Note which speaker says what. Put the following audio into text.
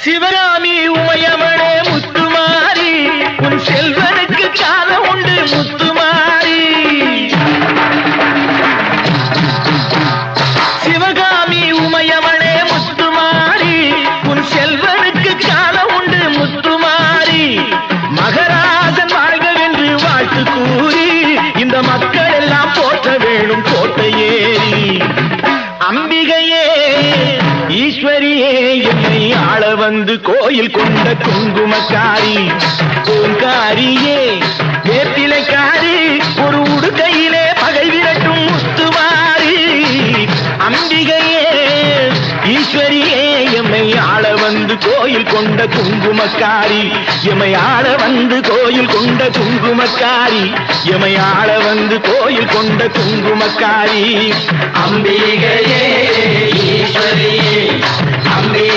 Speaker 1: சிவகாமி உமையவளே முத்துமாரி, உன் செல்வனுக்கு காலம் உண்டு முத்துமாரி. சிவகாமி உமையவளே முத்துமாரி, உன் செல்வனுக்கு காலம் உண்டு முத்துமாரி. மகராசன் வாழ்கவென்று வாழ்த்து கூறி இந்த மக்கள் எல்லாம் போற்ற வேணும் கோட்டையேறி. அம்பிகையே ஈஸ்வரியே என்னை ஆள வந்து கோயில் கொண்ட குங்குமக்காரி. பூங்காரியே வேப்பிலைக்காரி, ஒரு உடுக்கையிலே பகை விரட்டும் முத்துமாரி. அம்பிகையே ஈஸ்வரியே எம்மை ஆள வந்து கோயில் கொண்ட குங்குமக்காரி. எம்மை ஆள வந்து கோயில் கொண்ட குங்குமக்காரி. எம்மை ஆள வந்து கோயில் கொண்ட குங்குமக்காரி. அம்பிகையே ஈஸ்வரியே அம்பி